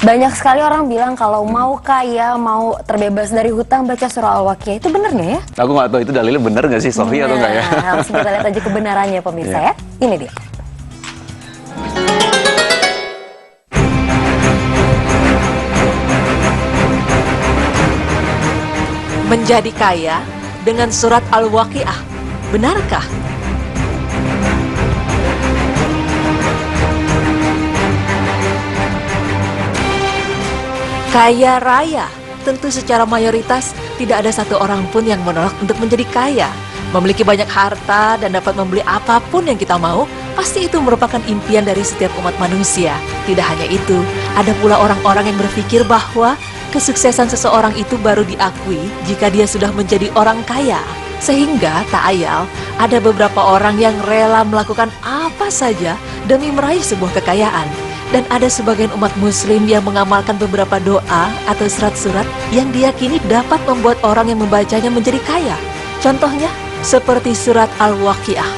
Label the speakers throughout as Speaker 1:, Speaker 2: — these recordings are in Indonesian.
Speaker 1: Banyak sekali orang bilang kalau mau kaya, mau terbebas dari hutang, baca surah Al-Waqiah. Itu bener nggak ya?
Speaker 2: Aku nggak tahu itu dalilnya bener nggak sih, Sofi, atau nggak ya?
Speaker 1: Langsung kita lihat aja kebenarannya pemirsa ya. Ini dia.
Speaker 3: Menjadi kaya dengan surat Al-Waqiah. Benarkah? Kaya raya, tentu secara mayoritas tidak ada satu orang pun yang menolak untuk menjadi kaya. Memiliki banyak harta dan dapat membeli apapun yang kita mau, pasti itu merupakan impian dari setiap umat manusia. Tidak hanya itu, ada pula orang-orang yang berpikir bahwa kesuksesan seseorang itu baru diakui jika dia sudah menjadi orang kaya. Sehingga tak ayal, ada beberapa orang yang rela melakukan apa saja demi meraih sebuah kekayaan. Dan ada sebagian umat muslim yang mengamalkan beberapa doa atau surat-surat yang diyakini dapat membuat orang yang membacanya menjadi kaya. Contohnya, seperti surat Al-Waqiah.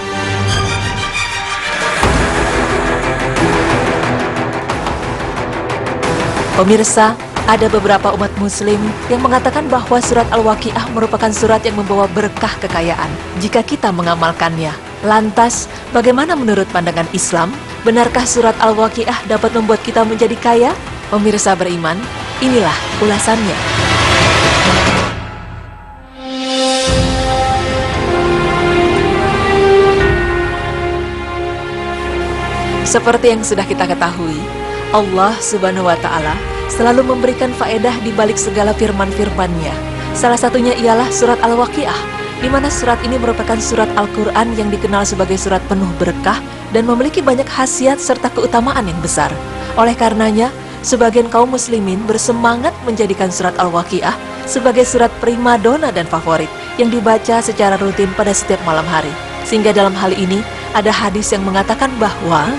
Speaker 3: Pemirsa, ada beberapa umat muslim yang mengatakan bahwa surat Al-Waqiah merupakan surat yang membawa berkah kekayaan jika kita mengamalkannya. Lantas, bagaimana menurut pandangan Islam? Benarkah surat Al-Waqiah dapat membuat kita menjadi kaya? Pemirsa beriman, inilah ulasannya. Seperti yang sudah kita ketahui, Allah Subhanahu wa Ta'ala selalu memberikan faedah di balik segala firman-firman-Nya. Salah satunya ialah surat Al-Waqiah, di mana surat ini merupakan surat Al-Quran yang dikenal sebagai surat penuh berkah dan memiliki banyak khasiat serta keutamaan yang besar. Oleh karenanya, sebagian kaum muslimin bersemangat menjadikan surat Al-Waqiah sebagai surat primadona dan favorit yang dibaca secara rutin pada setiap malam hari. Sehingga dalam hal ini, ada hadis yang mengatakan bahwa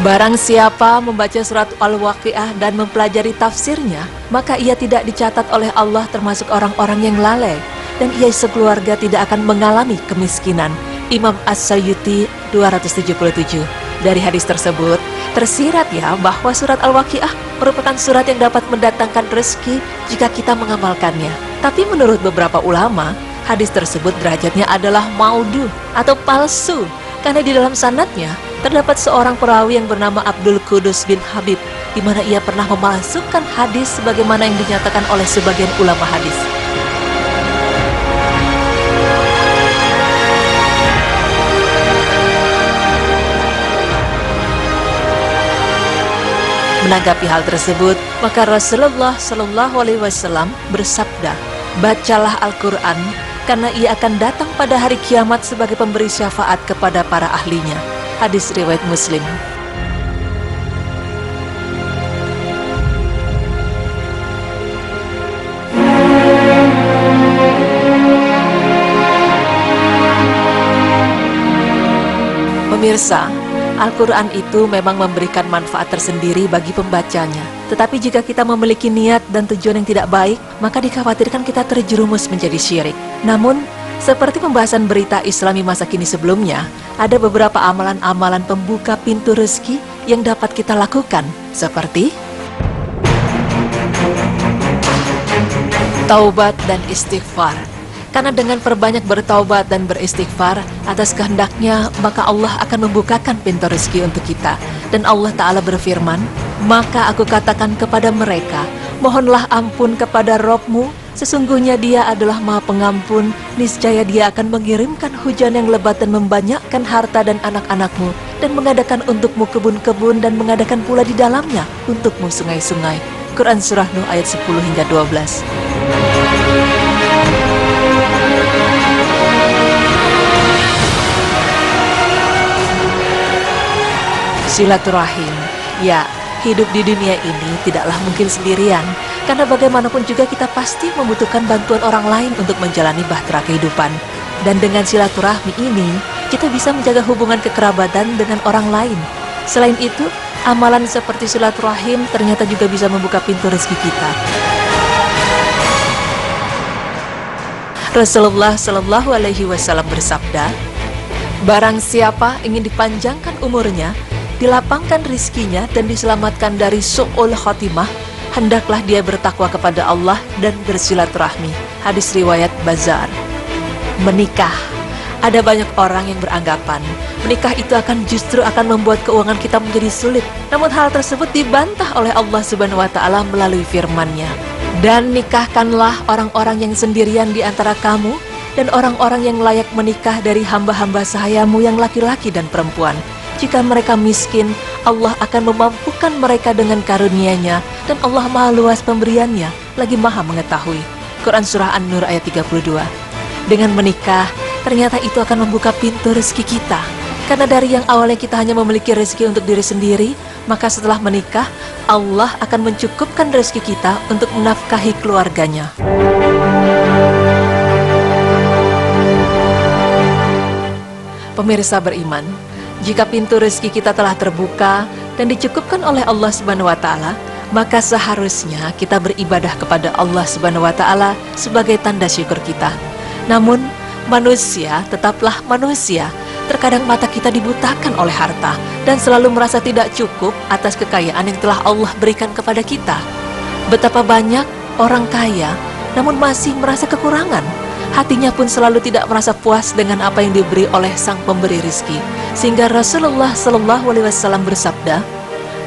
Speaker 3: barang siapa membaca surat Al-Waqiah dan mempelajari tafsirnya, maka ia tidak dicatat oleh Allah termasuk orang-orang yang lalai, dan ia sekeluarga tidak akan mengalami kemiskinan. Imam As-Sayyuti 277. Dari hadis tersebut, tersirat ya bahwa surat Al-Waqiah merupakan surat yang dapat mendatangkan rezeki jika kita mengamalkannya. Tapi menurut beberapa ulama, hadis tersebut derajatnya adalah maudhu atau palsu, karena di dalam sanadnya terdapat seorang perawi yang bernama Abdul Qudus bin Habib, di mana ia pernah memalsukan hadis sebagaimana yang dinyatakan oleh sebagian ulama hadis. Menanggapi hal tersebut, maka Rasulullah Shallallahu Alaihi Wasallam bersabda, "Bacalah Al-Quran, karena ia akan datang pada hari kiamat sebagai pemberi syafaat kepada para ahlinya." Hadis riwayat Muslim. Pemirsa, Al-Quran itu memang memberikan manfaat tersendiri bagi pembacanya. Tetapi jika kita memiliki niat dan tujuan yang tidak baik, maka dikhawatirkan kita terjerumus menjadi syirik. Namun, seperti pembahasan berita Islami masa kini sebelumnya, ada beberapa amalan-amalan pembuka pintu rezeki yang dapat kita lakukan, seperti taubat dan istighfar. Karena dengan perbanyak bertaubat dan beristighfar atas kehendaknya, maka Allah akan membukakan pintu rezeki untuk kita. Dan Allah Ta'ala berfirman, "Maka aku katakan kepada mereka, mohonlah ampun kepada Rabb-mu, sesungguhnya Dia adalah Maha Pengampun, niscaya Dia akan mengirimkan hujan yang lebat dan membanyakkan harta dan anak-anakmu, dan mengadakan untukmu kebun-kebun dan mengadakan pula di dalamnya untukmu sungai-sungai." Quran Surah Nuh ayat 10 hingga 12. Silaturahim. Ya, hidup di dunia ini tidaklah mungkin sendirian, karena bagaimanapun juga kita pasti membutuhkan bantuan orang lain untuk menjalani bahtera kehidupan. Dan dengan silaturahmi ini, kita bisa menjaga hubungan kekerabatan dengan orang lain. Selain itu, amalan seperti silaturahim ternyata juga bisa membuka pintu rezeki kita. Rasulullah Shallallahu Alaihi Wasallam bersabda, "Barang siapa ingin dipanjangkan umurnya, dilapangkan rizkinya dan diselamatkan dari su'ul khotimah, hendaklah dia bertakwa kepada Allah dan bersilaturahmi. Hadis riwayat Bazar. Menikah. Ada banyak orang yang beranggapan menikah itu justru akan membuat keuangan kita menjadi sulit. Namun hal tersebut dibantah oleh Allah Subhanahu wa taala melalui firman-Nya. Dan nikahkanlah orang-orang yang sendirian di antara kamu dan orang-orang yang layak menikah dari hamba-hamba sahayamu yang laki-laki dan perempuan. Jika mereka miskin, Allah akan memampukan mereka dengan karunia-Nya, dan Allah Maha luas pemberiannya, lagi Maha mengetahui. Quran Surah An-Nur ayat 32. Dengan menikah, ternyata itu akan membuka pintu rezeki kita. Karena dari yang awalnya kita hanya memiliki rezeki untuk diri sendiri, maka setelah menikah, Allah akan mencukupkan rezeki kita untuk menafkahi keluarganya. Pemirsa beriman, jika pintu rezeki kita telah terbuka dan dicukupkan oleh Allah Subhanahu wa taala, maka seharusnya kita beribadah kepada Allah Subhanahu wa taala sebagai tanda syukur kita. Namun, manusia tetaplah manusia. Terkadang mata kita dibutakan oleh harta dan selalu merasa tidak cukup atas kekayaan yang telah Allah berikan kepada kita. Betapa banyak orang kaya namun masih merasa kekurangan. Hatinya pun selalu tidak merasa puas dengan apa yang diberi oleh Sang Pemberi rizki. Sehingga Rasulullah SAW bersabda,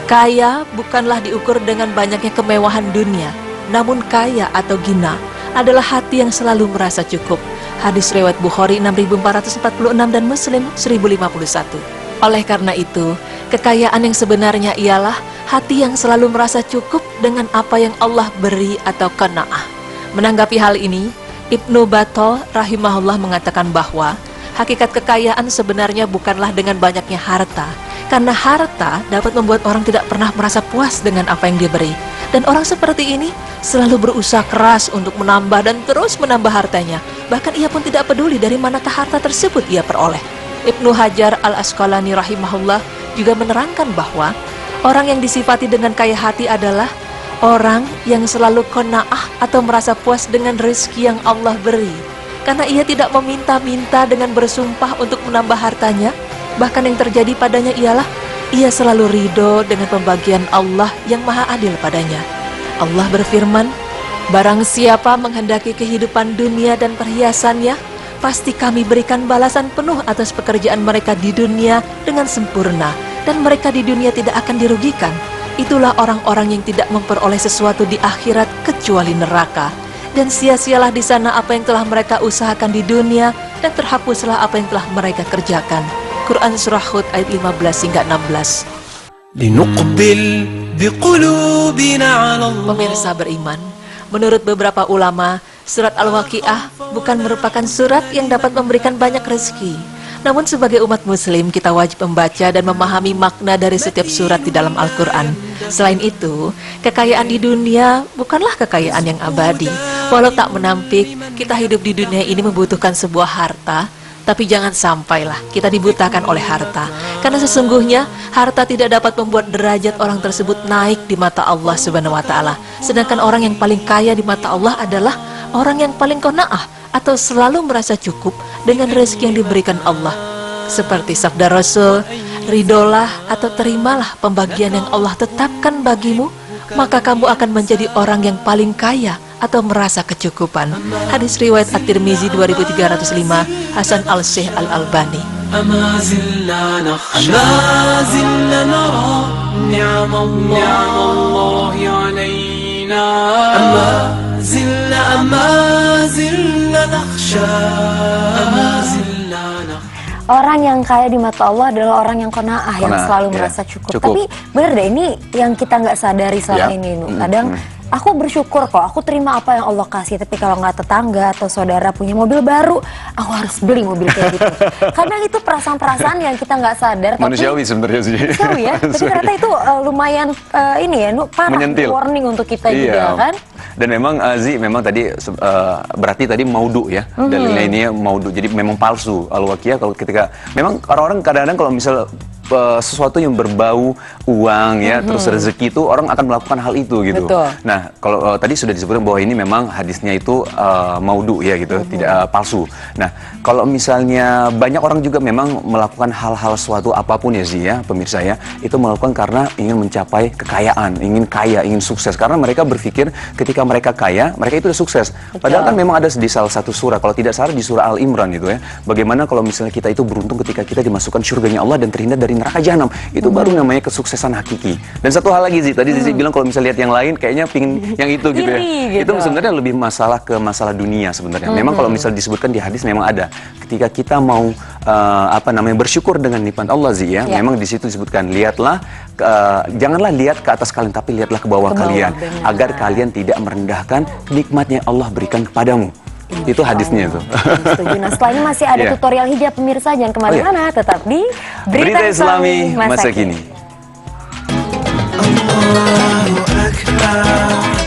Speaker 3: kaya bukanlah diukur dengan banyaknya kemewahan dunia, namun kaya atau ghina adalah hati yang selalu merasa cukup. Hadis riwayat Bukhari 6446 dan Muslim 1051. Oleh karena itu, kekayaan yang sebenarnya ialah hati yang selalu merasa cukup dengan apa yang Allah beri atau qanaah. Menanggapi hal ini, Ibnu Battal rahimahullah mengatakan bahwa hakikat kekayaan sebenarnya bukanlah dengan banyaknya harta, karena harta dapat membuat orang tidak pernah merasa puas dengan apa yang diberi. Dan orang seperti ini selalu berusaha keras untuk menambah dan terus menambah hartanya. Bahkan ia pun tidak peduli dari manakah harta tersebut ia peroleh. Ibnu Hajar al-Asqalani rahimahullah juga menerangkan bahwa orang yang disifati dengan kaya hati adalah orang yang selalu qanaah atau merasa puas dengan rezeki yang Allah beri. Karena ia tidak meminta-minta dengan bersumpah untuk menambah hartanya. Bahkan yang terjadi padanya ialah ia selalu ridho dengan pembagian Allah yang maha adil padanya. Allah berfirman, barang siapa menghendaki kehidupan dunia dan perhiasannya, pasti kami berikan balasan penuh atas pekerjaan mereka di dunia dengan sempurna, dan mereka di dunia tidak akan dirugikan. Itulah orang-orang yang tidak memperoleh sesuatu di akhirat kecuali neraka. Dan sia-sialah di sana apa yang telah mereka usahakan di dunia, dan terhapuslah apa yang telah mereka kerjakan. Quran Surah Hud ayat 15 hingga 16. Pemirsa beriman, menurut beberapa ulama, surat Al-Waqiah bukan merupakan surat yang dapat memberikan banyak rezeki. Namun sebagai umat muslim, kita wajib membaca dan memahami makna dari setiap surat di dalam Al-Quran. Selain itu, kekayaan di dunia bukanlah kekayaan yang abadi. Walau tak menampik, kita hidup di dunia ini membutuhkan sebuah harta, tapi jangan sampailah kita dibutakan oleh harta. Karena sesungguhnya harta tidak dapat membuat derajat orang tersebut naik di mata Allah Subhanahu wa taala. Sedangkan orang yang paling kaya di mata Allah adalah orang yang paling qanaah atau selalu merasa cukup dengan rezeki yang diberikan Allah. Seperti sabda Rasul, ridolah atau terimalah pembagian yang Allah tetapkan bagimu, maka kamu akan menjadi orang yang paling kaya atau merasa kecukupan. Hadis riwayat At-Tirmizi 2305, Hasan al-Syekh al-Albani.
Speaker 1: Orang yang kaya di mata Allah adalah orang yang qanaah, yang selalu merasa cukup. Tapi bener deh, ini yang kita nggak sadari selama ini. Kadang aku bersyukur kok, aku terima apa yang Allah kasih. Tapi kalau nggak tetangga atau saudara punya mobil baru, aku harus beli mobil kayak gitu. Karena itu perasaan-perasaan yang kita nggak sadar.
Speaker 2: Manusiawi sebenarnya sih.
Speaker 1: Manusiawi ya, tapi ternyata itu lumayan parah, warning untuk kita juga kan.
Speaker 2: Dan memang memang tadi berarti tadi maudu ya, dalilnya ini maudu, jadi memang palsu. Al-Waqiah kalau ketika memang orang-orang kadang-kadang kalau misal sesuatu yang berbau uang ya, terus rezeki itu orang akan melakukan hal itu gitu.
Speaker 1: Betul.
Speaker 2: Nah, kalau tadi sudah disebutkan bahwa ini memang hadisnya itu maudu ya gitu, tidak palsu. Nah, kalau misalnya banyak orang juga memang melakukan hal-hal suatu apapun ya Zi ya, pemirsa ya, itu melakukan karena ingin mencapai kekayaan, ingin kaya, ingin sukses. Karena mereka berpikir ketika mereka kaya, mereka itu udah sukses. Padahal kan memang ada di salah satu surah, kalau tidak salah di surah Al-Imran itu ya, bagaimana kalau misalnya kita itu beruntung ketika kita dimasukkan surganya Allah dan terhindar dari neraka jahanam. Itu baru namanya kesuksesan hakiki. Dan satu hal lagi Zi, tadi Zi bilang kalau misalnya lihat yang lain kayaknya pingin yang itu gitu ya.
Speaker 1: Gitu.
Speaker 2: Itu sebenarnya lebih masalah ke masalah dunia sebenarnya. Memang kalau misalnya disebutkan di hadis memang ada. Ketika kita mau bersyukur dengan nikmat Allah Zi ya, memang di situ disebutkan lihatlah janganlah lihat ke atas kalian tapi lihatlah ke bawah kalian agar kalian tidak merendahkan nikmatnya Allah berikan kepadamu. Itu hadisnya itu.
Speaker 1: Setuju. Nah, setelah ini masih ada tutorial hijab pemirsa, jangan kemana-mana, tetap di
Speaker 2: Berita Islami Masa Kini.
Speaker 4: Allahu Akbar.